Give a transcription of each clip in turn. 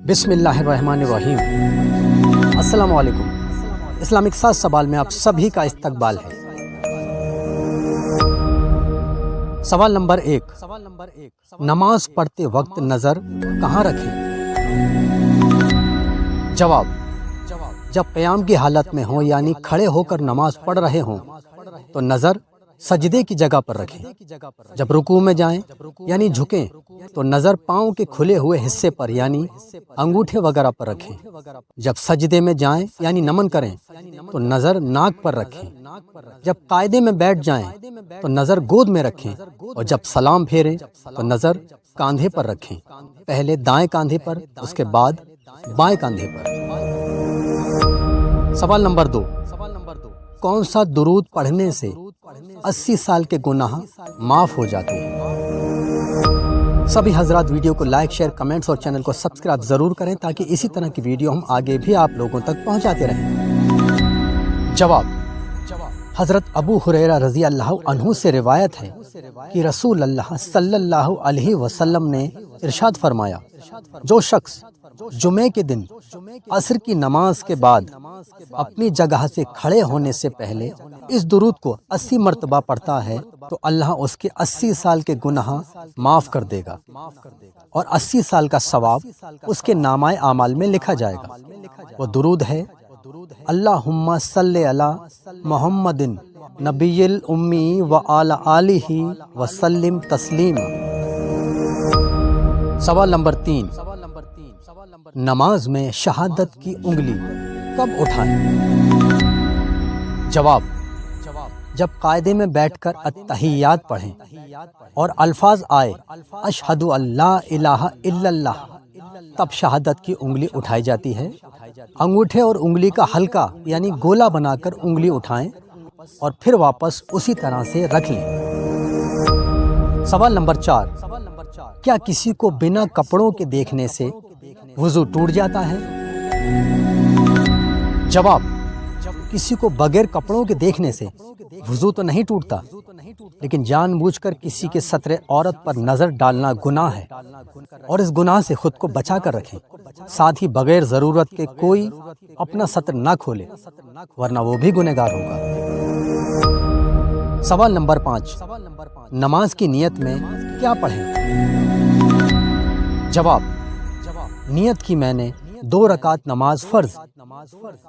बिस्मिल्लाहिर्रहमानिर्रहीम। अस्सलाम वालेकुम। इस्लामिक साज सवाल में आप सभी का इस्तकबाल है। सवाल नंबर 1, नमाज पढ़ते वक्त नज़र कहाँ रखें? जवाब, जब क़याम की हालत में हो यानी खड़े होकर नमाज पढ़ रहे हों तो नज़र सजदे की जगह पर रखें। जब रुकू में जाएं यानी झुकें तो नज़र पाँव के खुले हुए हिस्से पर यानी अंगूठे वगैरह पर रखें। जब सजदे में जाएं यानी नमन करें तो नज़र नाक पर रखें। जब कायदे में बैठ जाएं तो नज़र गोद में रखें और जब सलाम फेरें तो नज़र कांधे पर रखें। पहले दाएं कांधे पर, उसके बाद बाएं कांधे पर। सवाल नंबर 2, कौन सा दुरूद पढ़ने से 80 साल के गुनाह माफ़ हो जाते हैं? सभी हजरात वीडियो को लाइक, शेयर, कमेंट्स और चैनल को सब्सक्राइब ज़रूर करें ताकि इसी तरह की वीडियो हम आगे भी आप लोगों तक पहुंचाते रहें। जवाब, हज़रत अबू हुरैरा रज़ी अल्लाह अन्हु से रिवायत है कि रसूल अल्लाह सल्लल्लाहु अलैहि वसल्लम ने इरशाद फरमाया, जो शख्स जुमे के दिन असर की नमाज के बाद अपनी जगह से खड़े होने से पहले इस दुरूद को 80 मरतबा पढ़ता है तो अल्लाह उसके 80 साल के गुनाह माफ़ कर देगा और 80 साल का सवाब उसके नामाए आमाल में लिखा जाएगा। वो दुरूद है, अल्लाहुम्मा सल्ले अला मुहम्मदिन नबिय्यिल उम्मी व अला आलिही व सल्लिम तस्लीमा। सवाल नंबर 3, नमाज में शहादत की उंगली कब उठाएं? जवाब, जब कायदे में बैठकर अत्तहियात पढ़ें और अल्फाज आए अशहदु अल्ला इलाहा इल्लल्लाह, तब शहादत की उंगली उठाई जाती है। अंगूठे और उंगली का हल्का यानी गोला बनाकर उंगली उठाएं और फिर वापस उसी तरह से रख लें। सवाल नंबर 4, क्या किसी को बिना कपड़ों के देखने से वुज़ू टूट जाता है? जवाब, किसी को बगैर कपड़ों के देखने से वुज़ू तो नहीं टूटता, लेकिन जानबूझकर किसी के सत्रे औरत पर नज़र डालना गुनाह है और इस गुनाह से खुद को बचा कर रखें। साथ ही बगैर ज़रूरत के कोई अपना सत्र ना खोले वरना वो भी गुनहगार होगा। सवाल नंबर 5, नमाज की नियत में क्या पढ़ें? जवाब, नियत की मैंने 2 रकात नमाज फ़र्ज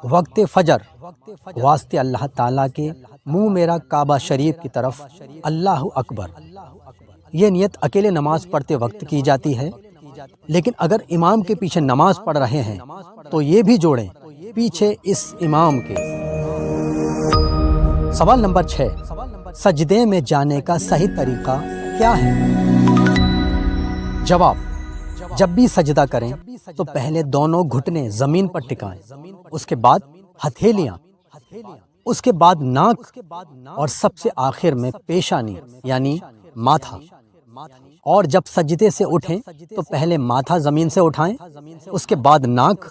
वक्त फजर वास्ते अल्लाह ताला के मुँह मेरा काबा शरीफ की तरफ अल्लाह अकबर। ये नियत अकेले नमाज पढ़ते वक्त की जाती है, लेकिन अगर इमाम के पीछे नमाज पढ़ रहे हैं तो ये भी जोड़ें पीछे इस इमाम के। सवाल नंबर 6, सजदे में जाने का सही तरीका क्या है? जवाब, जब भी सजदा करें तो पहले दोनों घुटने जमीन पर टिकाएं, उसके बाद हथेलियां, उसके बाद नाक और सबसे आखिर में पेशानी यानी माथा। और जब सजदे से उठें तो पहले माथा जमीन से उठाएं, उसके बाद नाक,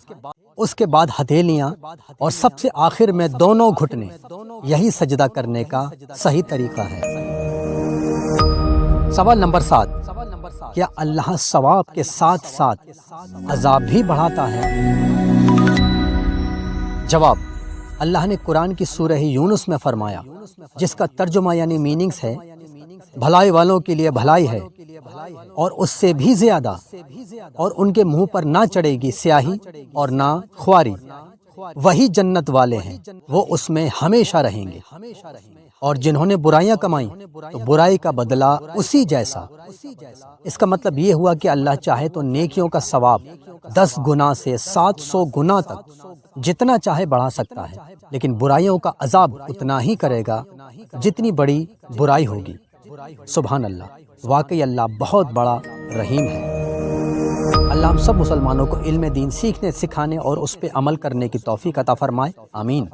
उसके बाद हथेलियां और सबसे आखिर में दोनों घुटने। यही सजदा करने का सही तरीका है। सवाल नंबर 7, क्या अल्लाह सवाब के साथ साथ अजाब भी बढ़ाता है? जवाब, अल्लाह ने कुरान की सूरह यूनुस में फरमाया, जिसका तर्जुमा यानी मीनिंग्स है, भलाई वालों के लिए भलाई है और उससे भी ज्यादा, और उनके मुंह पर ना चढ़ेगी स्याही और ना ख्वारी। वही जन्नत वाले हैं, वो उसमें हमेशा रहेंगे। और जिन्होंने बुराइयां कमाई तो बुराई का बदला उसी जैसा। इसका मतलब ये हुआ कि अल्लाह चाहे तो नेकियों का सवाब 10 गुना से 700 गुना तक जितना चाहे बढ़ा सकता है, लेकिन बुराइयों का अजाब उतना ही करेगा जितनी बड़ी बुराई होगी। सुभान अल्लाह, वाकई अल्लाह बहुत बड़ा रहीम है। अल्लाह हम सब मुसलमानों को इल्म दीन सीखने, सिखाने और उस पर अमल करने की तौफीक अता फरमाए। आमीन।